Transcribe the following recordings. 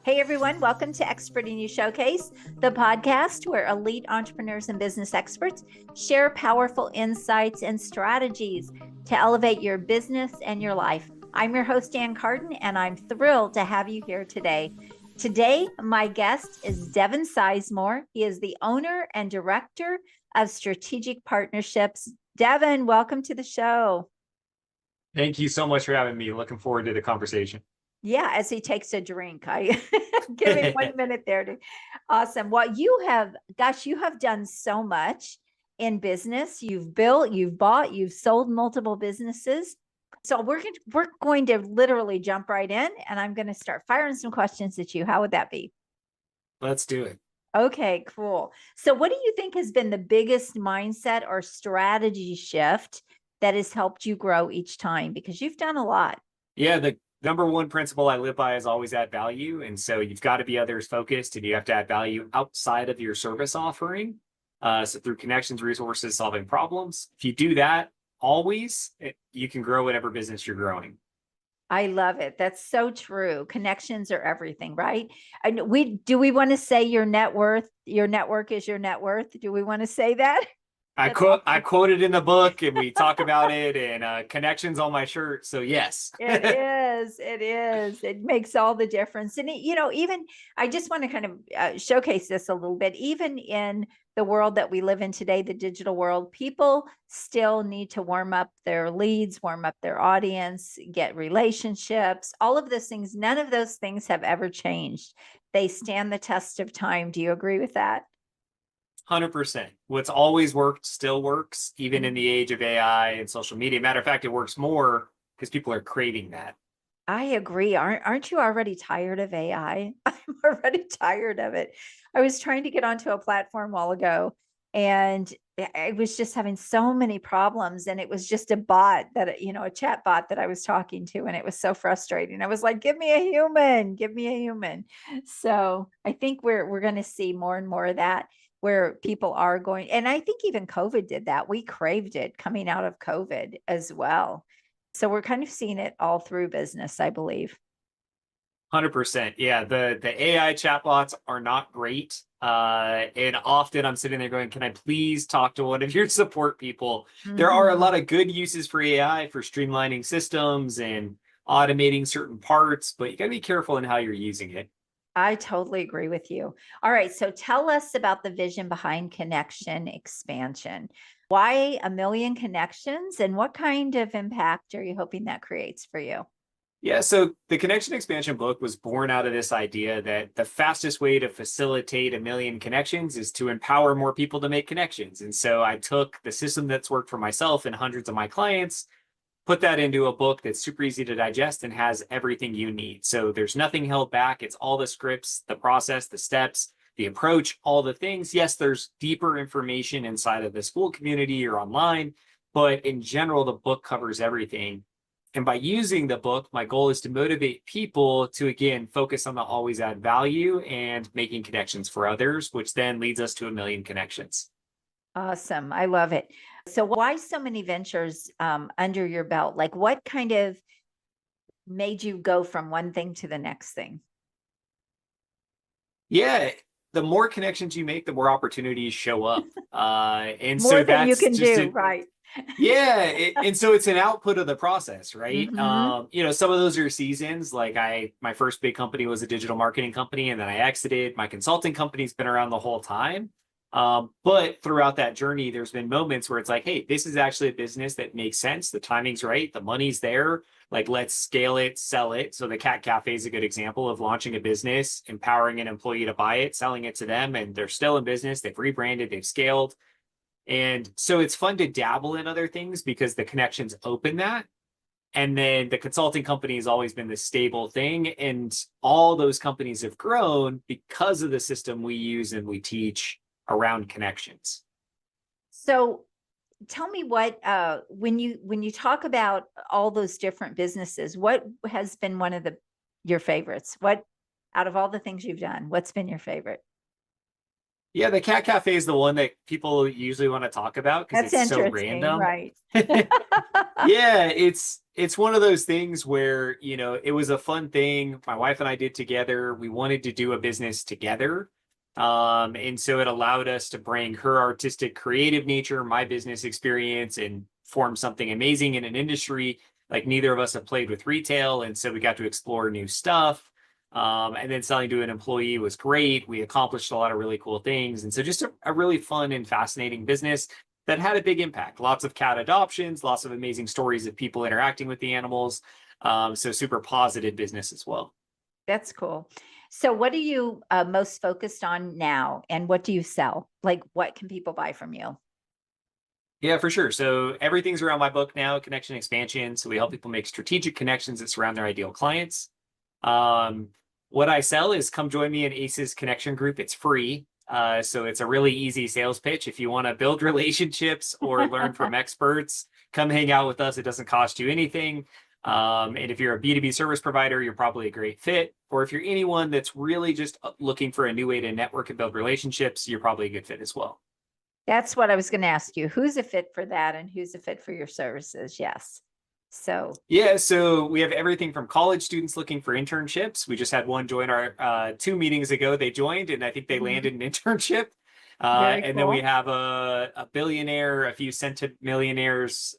Hey everyone, welcome to Expert in You Showcase, the podcast where elite entrepreneurs and business experts share powerful insights and strategies to elevate your business and your life. I'm your host, Carden, and I'm thrilled to have you here today. Today, my guest is Devin Sizemore. He is the owner and director of strategic partnerships. Devin, welcome to the show. Thank you so much for having me. Looking forward to the conversation. Yeah, as he takes a drink, I give me 1 minute there. Awesome. Well, you have done so much in business. You've built, you've bought, you've sold multiple businesses. So we're going to literally jump right in, and I'm going to start firing some questions at you. How would that be? Let's do it. Okay, cool. So what do you think has been the biggest mindset or strategy shift that has helped you grow each time? Because you've done a lot. Yeah, the number one principle I live by is always add value. And so you've got to be others focused, and you have to add value outside of your service offering. So through connections, resources, solving problems. If you do that always, you can grow whatever business you're growing. I love it. That's so true. Connections are everything, right? And do we want to say your net worth is your net worth? Do we want to say that? I quote it in the book, and we talk about it, and connections on my shirt. So yes, it is. It makes all the difference. And even I just want to kind of showcase this a little bit. Even in the world that we live in today, the digital world, people still need to warm up their leads, warm up their audience, get relationships, all of those things. None of those things have ever changed. They stand the test of time. Do you agree with that? 100%. What's always worked still works, even in the age of AI and social media. Matter of fact, it works more because people are craving that. I agree. Aren't you already tired of AI? I'm already tired of it. I was trying to get onto a platform a while ago, and I was just having so many problems. And it was just a bot a chat bot that I was talking to, and it was so frustrating. I was like, give me a human, give me a human. So I think we're going to see more and more of that, where people are going. And I think even COVID did that. We craved it coming out of COVID as well. So we're kind of seeing it all through business, I believe. 100%. Yeah, the AI chatbots are not great. And often I'm sitting there going, can I please talk to one of your support people? There are a lot of good uses for AI for streamlining systems and automating certain parts, but you got to be careful in how you're using it. I totally agree with you. All right. So tell us about the vision behind connection expansion. Why 1 million connections, and what kind of impact are you hoping that creates for you? Yeah, so the connection expansion book was born out of this idea that the fastest way to facilitate 1 million connections is to empower more people to make connections. And so I took the system that's worked for myself and hundreds of my clients, put that into a book that's super easy to digest and has everything you need. So there's nothing held back. It's all the scripts, the process, the steps, the approach, all the things. Yes, there's deeper information inside of the school community or online, but in general, the book covers everything. And by using the book, my goal is to motivate people to, again, focus on the always add value and making connections for others, which then leads us to 1 million connections. Awesome. I love it. So why so many ventures under your belt? Like, what kind of made you go from one thing to the next thing? Yeah, the more connections you make, the more opportunities show up. And More so than you that's can just do, right? yeah. And so it's an output of the process, right? Mhm. Some of those are seasons. Like my first big company was a digital marketing company, and then I exited. My consulting company's been around the whole time. But throughout that journey, there's been moments where it's like, hey, this is actually a business that makes sense. The timing's right. The money's there. Like, let's scale it, sell it. So the Cat Cafe is a good example of launching a business, empowering an employee to buy it, selling it to them, and they're still in business. They've rebranded, they've scaled. And so it's fun to dabble in other things because the connections open that. And then the consulting company has always been the stable thing. And all those companies have grown because of the system we use and we teach around connections. So tell me what when you talk about all those different businesses, what has been one of your favorites? What, out of all the things you've done, what's been your favorite? Yeah, the Cat Cafe is the one that people usually want to talk about because That's it's so interesting, random. right? Yeah, it's it's one of those things where, it was a fun thing my wife and I did together. We wanted to do a business together. And so it allowed us to bring her artistic creative nature, my business experience, and form something amazing in an industry. Like neither of us have played with retail. And so we got to explore new stuff. And then selling to an employee was great. We accomplished a lot of really cool things. And so just a really fun and fascinating business that had a big impact. Lots of cat adoptions, lots of amazing stories of people interacting with the animals. So super positive business as well. That's cool. So what are you most focused on now, and what do you sell? Like, what can people buy from you? Yeah, for sure. So everything's around my book now, Connection Expansion. So we help people make strategic connections that surround their ideal clients. Um, what I sell is come join me in ACE's Connection Group. It's free. So it's a really easy sales pitch. If you want to build relationships or learn from experts, come hang out with us. It doesn't cost you anything. And if you're a B2B service provider, you're probably a great fit. Or if you're anyone that's really just looking for a new way to network and build relationships, you're probably a good fit as well. That's what I was going to ask you. Who's a fit for that, and who's a fit for your services? Yes. So Yeah, so we have everything from college students looking for internships. We just had one join our 2 meetings ago. They joined, and I think they landed an internship. very And then we cool. have a billionaire, a few centimillionaires,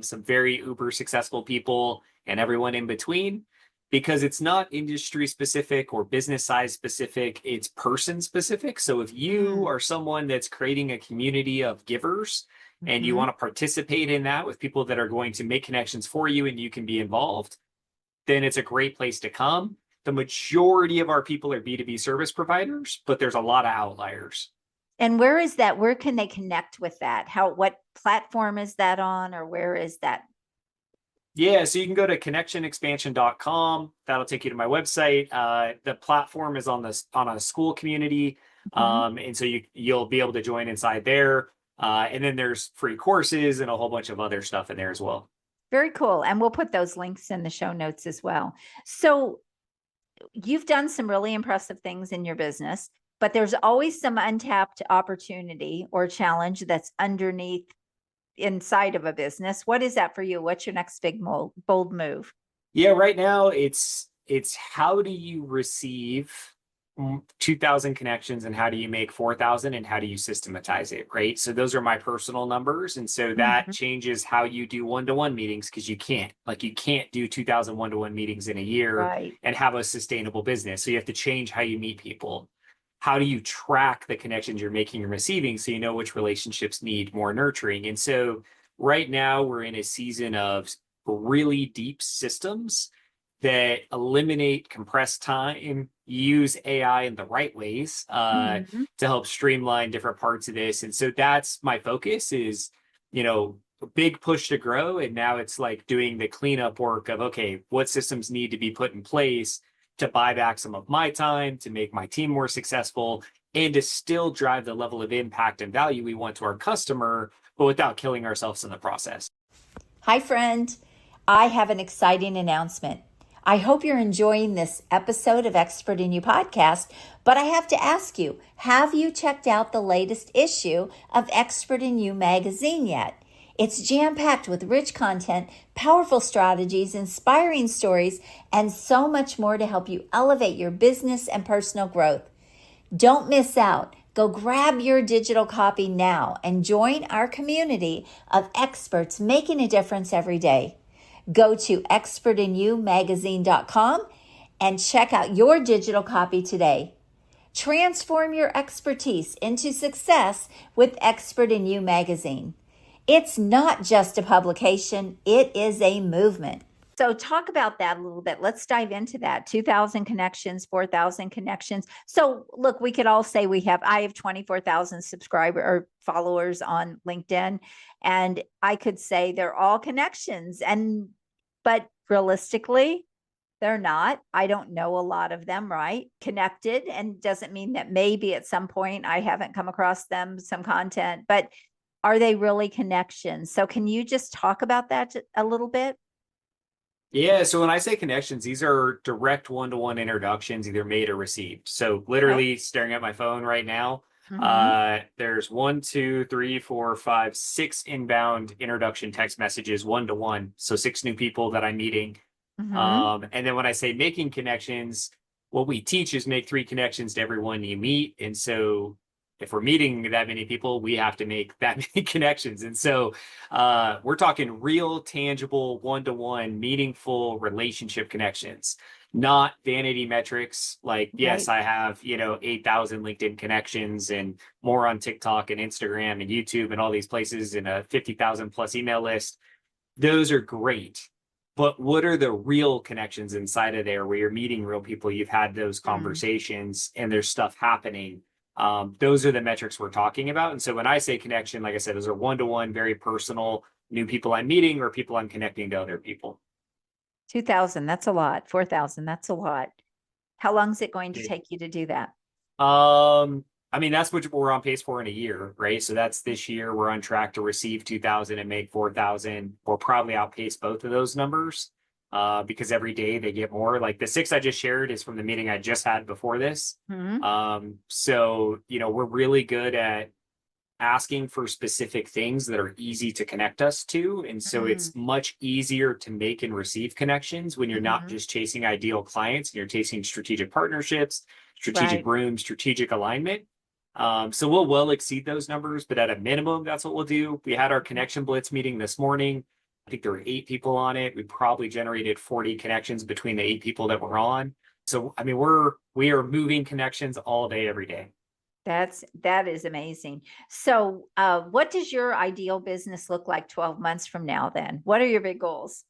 some very uber successful people, and everyone in between. Because it's not industry specific or business size specific, it's person specific. So if you are someone that's creating a community of givers and you want to participate in that with people that are going to make connections for you and you can be involved, then it's a great place to come. The majority of our people are B2B service providers, but there's a lot of outliers. And where is that? Where can they connect with that? What platform is that on, or where is that? Yeah, so you can go to connectionexpansion.com. That'll take you to my website. The platform is on a school community. And so you'll be able to join inside there. And then there's free courses and a whole bunch of other stuff in there as well. Very cool. And we'll put those links in the show notes as well. So you've done some really impressive things in your business, but there's always some untapped opportunity or challenge that's underneath inside of a business. What is that for you? What's your next big bold move? Yeah, right now it's how do you receive 2,000 connections and how do you make 4,000 and how do you systematize it, right? So those are my personal numbers. And so that changes how you do one-to-one meetings, because you can't do 2,000 one-to-one meetings in a year and have a sustainable business. So you have to change how you meet people. How do you track the connections you're making and receiving so you know which relationships need more nurturing? And so right now we're in a season of really deep systems that eliminate compressed time, use AI in the right ways to help streamline different parts of this. And so that's my focus is, a big push to grow. And now it's like doing the cleanup work of, okay, what systems need to be put in place to buy back some of my time, to make my team more successful, and to still drive the level of impact and value we want to our customer, but without killing ourselves in the process. Hi, friend. I have an exciting announcement. I hope you're enjoying this episode of Expert in You podcast, but I have to ask you, have you checked out the latest issue of Expert in You magazine yet? It's jam-packed with rich content, powerful strategies, inspiring stories, and so much more to help you elevate your business and personal growth. Don't miss out. Go grab your digital copy now and join our community of experts making a difference every day. Go to expertinyoumagazine.com and check out your digital copy today. Transform your expertise into success with Expert in You magazine. It's not just a publication, it is a movement. So talk about that a little bit. Let's dive into that. 2,000 connections, 4,000 connections. So look, we could all say I have 24,000 subscribers or followers on LinkedIn, and I could say they're all connections, but realistically, they're not. I don't know a lot of them, right? Connected, and doesn't mean that maybe at some point I haven't come across them, some content, but are they really connections? So can you just talk about that a little bit? Yeah, so when I say connections, these are direct one-to-one introductions, either made or received. So literally staring at my phone right now, Mm-hmm. There's 6 inbound introduction text messages, 1-to-1. So 6 new people that I'm meeting. Mm-hmm. And then when I say making connections, what we teach is make 3 connections to everyone you meet. And so if we're meeting that many people, we have to make that many connections. And so we're talking real, tangible, 1-to-1, meaningful relationship connections, not vanity metrics. Like, yes, Right. I have, 8,000 LinkedIn connections and more on TikTok and Instagram and YouTube and all these places and a 50,000 plus email list. Those are great. But what are the real connections inside of there where you're meeting real people? You've had those Mm. conversations and there's stuff happening. Those are the metrics we're talking about. And so when I say connection, like I said, those are 1-to-1, very personal, new people I'm meeting or people I'm connecting to other people. 2,000, that's a lot. 4,000, that's a lot. How long is it going to take you to do that? I mean, that's what we're on pace for in a year, right? So that's this year. We're on track to receive 2,000 and make 4,000. We'll probably outpace both of those numbers because every day they get more. Like the 6 I just shared is from the meeting I just had before this. Mm-hmm. So, we're really good at asking for specific things that are easy to connect us to. And so Mm-hmm. it's much easier to make and receive connections when you're not Mm-hmm. just chasing ideal clients and you're chasing strategic partnerships, strategic Right. rooms, strategic alignment. So we'll well exceed those numbers, but at a minimum, that's what we'll do. We had our connection blitz meeting this morning. I think there were 8 people on it. We probably generated 40 connections between the 8 people that were on. So I mean, we are moving connections all day, every day. That is amazing. So, what does your ideal business look like 12 months from now then? What are your big goals?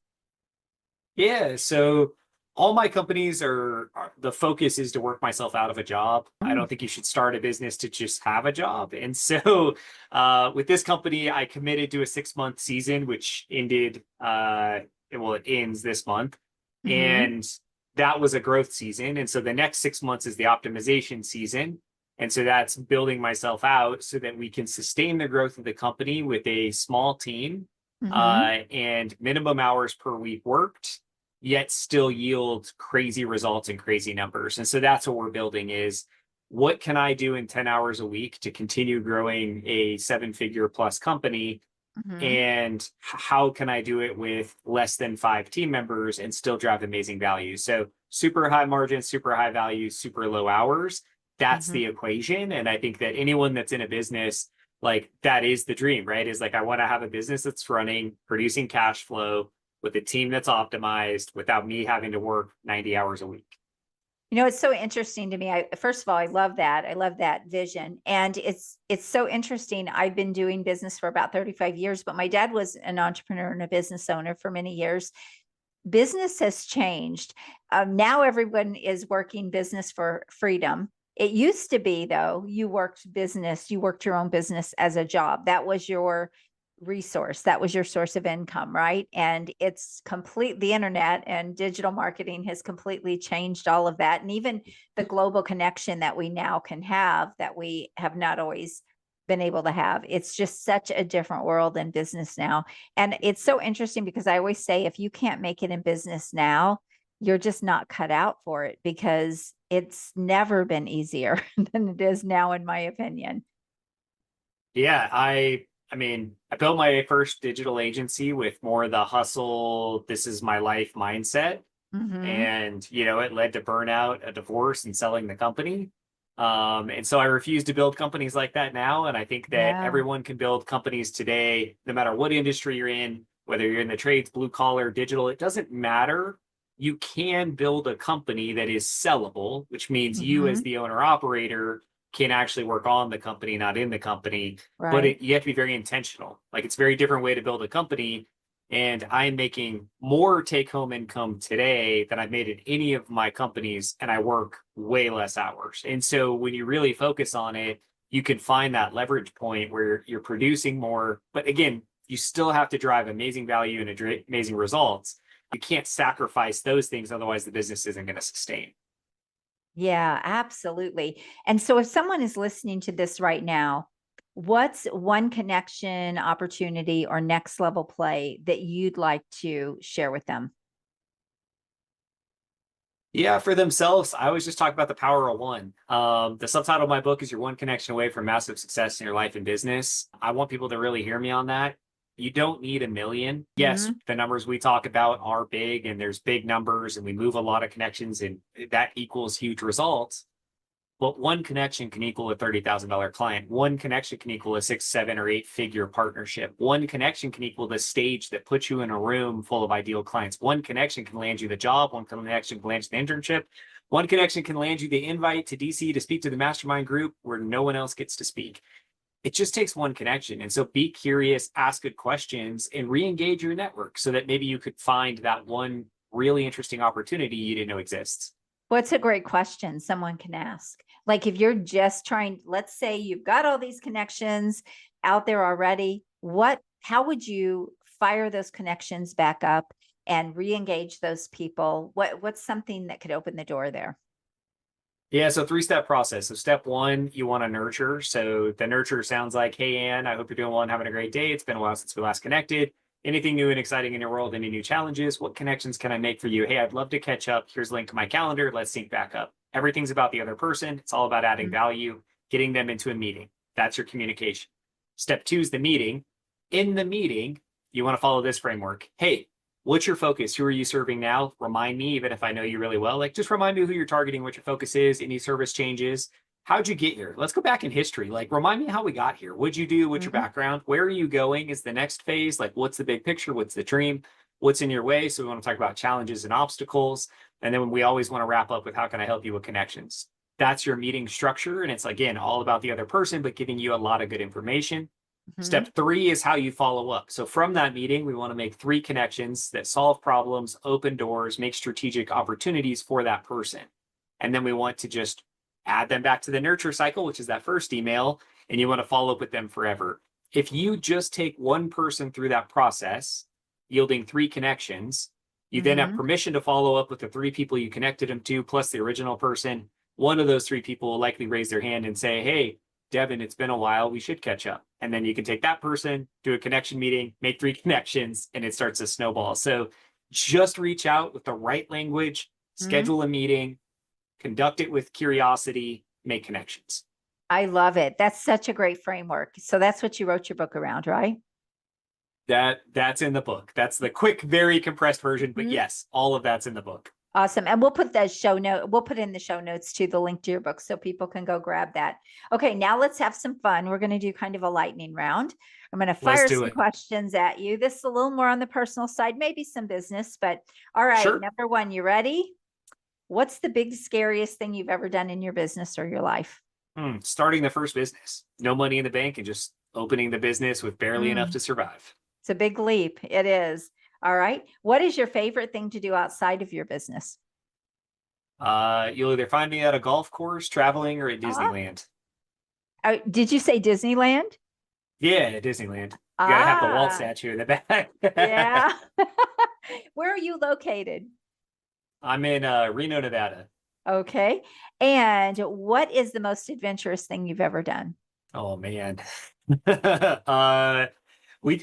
Yeah, so all my companies the focus is to work myself out of a job. I Mm. don't think you should start a business to just have a job. And so with this company, I committed to a 6-month season, which ended it ends this month. Mm-hmm. And that was a growth season. And so the next 6 months is the optimization season. And so that's building myself out so that we can sustain the growth of the company with a small team Mm-hmm. and minimum hours per week worked yet still yield crazy results and crazy numbers. And so that's what we're building is what can I do in 10 hours a week to continue growing a 7-figure plus company? Mm-hmm. And how can I do it with less than 5 team members and still drive amazing value? So super high margin, super high value, super low hours. That's Mm-hmm. the equation. And I think that anyone that's in a business, like that is the dream, right? Is like, I want to have a business that's running, producing cash flow with a team that's optimized without me having to work 90 hours a week. It's so interesting to me. First of all, I love that. I love that vision. And it's so interesting. I've been doing business for about 35 years, but my dad was an entrepreneur and a business owner for many years. Business has changed. Now everyone is working business for freedom. It used to be, though, you worked your own business as a job. That was your resource. That was your source of income, right? And the internet and digital marketing has completely changed all of that. And even the global connection that we now can have that we have not always been able to have. It's just such a different world in business now. And it's so interesting because I always say if you can't make it in business now, you're just not cut out for it because it's never been easier than it is now, in my opinion. Yeah, I mean, I built my first digital agency with more of the hustle, this is my life mindset. Mm-hmm. And, it led to burnout, a divorce, and selling the company. And so I refuse to build companies like that now. And I think that Yeah. everyone can build companies today, no matter what industry you're in, whether you're in the trades, blue collar, digital, it doesn't matter. You can build a company that is sellable, which means you as Mm-hmm. the owner operator can actually work on the company, not in the company. But Right. you have to be very intentional. Like it's a very different way to build a company. And I'm making more take home income today than I've made in any of my companies, and I work way less hours. And so when you really focus on it, you can find that leverage point where you're producing more. But again, you still have to drive amazing value and amazing results. You can't sacrifice those things, otherwise, the business isn't going to sustain. Yeah, absolutely. And so if someone is listening to this right now, what's one connection, opportunity, or next level play that you'd like to share with them? Yeah, for themselves, I always just talk about the power of one. The subtitle of my book is You're One Connection Away from Massive Success in Your Life and Business. I want people to really hear me on that. You don't need a million. Yes, Mhm. the numbers we talk about are big and there's big numbers and we move a lot of connections and that equals huge results. But one connection can equal a $30,000 client. One connection can equal a 6, 7, or 8-figure partnership. One connection can equal the stage that puts you in a room full of ideal clients. One connection can land you the job. One connection can land you the internship. One connection can land you the invite to DC to speak to the mastermind group where no one else gets to speak. It just takes one connection. And so be curious, ask good questions, and re-engage your network so that maybe you could find that one really interesting opportunity you didn't know exists. What's a great question someone can ask? Like if you're just trying, let's say you've got all these connections out there already, how would you fire those connections back up and re-engage those people? What's something that could open the door there? Yeah, so 3-step process. So step one, you want to nurture. So the nurture sounds like, hey, Ann, I hope you're doing well and having a great day. It's been a while since we last connected. Anything new and exciting in your world? Any new challenges? What connections can I make for you? Hey, I'd love to catch up. Here's a link to my calendar. Let's sync back up. Everything's about the other person. It's all about adding value, getting them into a meeting. That's your communication. Step two is the meeting. In the meeting, you want to follow this framework. Hey, what's your focus? Who are you serving now? Remind me, even if I know you really well, like just remind me who you're targeting, what your focus is, any service changes. How'd you get here? Let's go back in history. Like, remind me how we got here. What'd you do? What's your Mhm. background? Where are you going? Is the next phase? Like, what's the big picture? What's the dream? What's in your way? So we want to talk about challenges and obstacles. And then we always want to wrap up with how can I help you with connections? That's your meeting structure. And it's again, all about the other person, but giving you a lot of good information. Mhm. Step three is how you follow up. So from that meeting, we want to make 3 connections that solve problems, open doors, make strategic opportunities for that person. And then we want to just add them back to the nurture cycle, which is that first email, and you want to follow up with them forever. If you just take one person through that process, yielding 3 connections, you then have Mhm. permission to follow up with the 3 people you connected them to, plus the original person. One of those 3 people will likely raise their hand and say, hey, Devin, it's been a while. We should catch up. And then you can take that person, do a connection meeting, make 3 connections, and it starts to snowball. So just reach out with the right language, Mhm. schedule a meeting, conduct it with curiosity, make connections. I love it. That's such a great framework. So that's what you wrote your book around, right? That's in the book. That's the quick, very compressed version. But Mhm. yes, all of that's in the book. Awesome. And we'll put the show note, we'll put in the show notes to the link to your book so people can go grab that. Okay, now let's have some fun. We're going to do kind of a lightning round. I'm going to Let's fire do some it. questions at you. This is a little more on the personal side, maybe some business, but all right. Sure. Number one, you ready? What's the big, scariest thing you've ever done in your business or your life? Starting the first business. No money in the bank and just opening the business with barely enough Mm, to survive. it's a big leap. It is. All right. What is your favorite thing to do outside of your business? You'll either find me at a golf course, traveling, or at Ah, Disneyland. did you say Disneyland? Yeah, Disneyland. You got to have the Walt Ah, statue in the back. yeah. Where are you located? I'm in Reno, Nevada. Okay. And what is the most adventurous thing you've ever done? Oh man. uh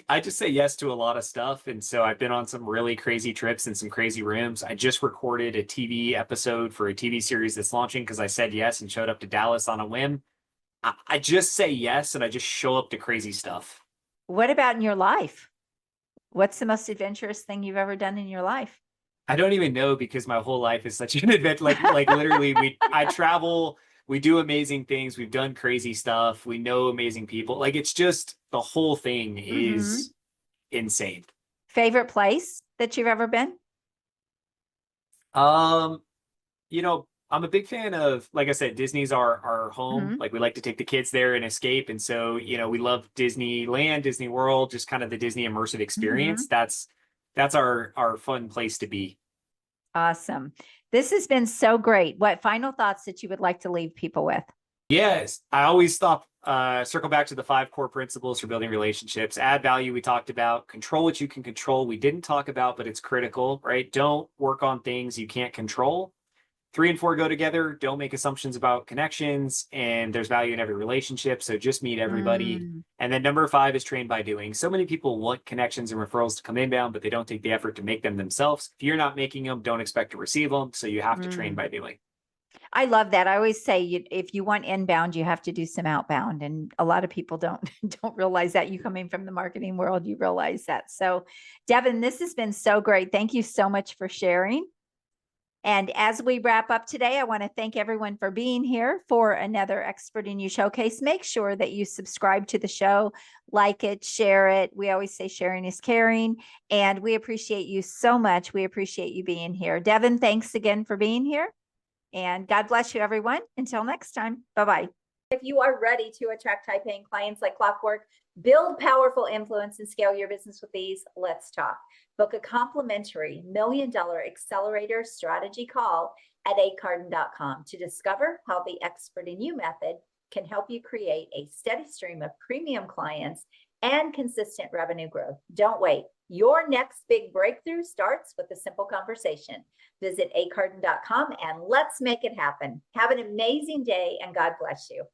I just say yes to a lot of stuff. And so I've been on some really crazy trips and some crazy rooms. I just recorded a TV episode for a TV series that's launching because I said yes and showed up to Dallas on a whim. I just say yes and I just show up to crazy stuff. What about in your life? What's the most adventurous thing you've ever done in your life? I don't even know because my whole life is such an adventure. Like literally, I travel, we do amazing things, we've done crazy stuff, we know amazing people. Like it's just the whole thing Hmm. is insane. Favorite place that you've ever been? Um, I'm a big fan of, like I said, Disney's our home. Hmm. Like we like to take the kids there and escape. And so, we love Disneyland, Disney World, just kind of the Disney immersive Hmm. experience. That's our fun place to be. Awesome. This has been so great. What final thoughts that you would like to leave people with? Yes, I always circle back to the 5 core principles for building relationships. Add value, we talked about. Control what you can control. We didn't talk about, but it's critical, right? Don't work on things you can't control. 3 and 4 go together. Don't make assumptions about connections, and there's value in every relationship. So just meet everybody. Mm, And then number 5 is train by doing. So many people want connections and referrals to come inbound, but they don't take the effort to make them themselves. If you're not making them, don't expect to receive them. So you have to train mm. by doing. I love that. I always say if you want inbound, you have to do some outbound. And a lot of people don't don't realize that. You coming from the marketing world, you realize that. So Devin, this has been so great. Thank you so much for sharing. And as we wrap up today, I want to thank everyone for being here for another Expert in You Showcase. Make sure that you subscribe to the show, like it, share it. We always say sharing is caring, and we appreciate you so much. We appreciate you being here. Devin, thanks again for being here, and God bless you, everyone. Until next time, bye-bye. If you are ready to attract high-paying clients like clockwork, build powerful influence, and scale your business with ease, let's talk. Book a complimentary $1 Million Accelerator Strategy call at acarden.com to discover how the Expert in You method can help you create a steady stream of premium clients and consistent revenue growth. Don't wait. Your next big breakthrough starts with a simple conversation. Visit acarden.com and let's make it happen. Have an amazing day, and God bless you.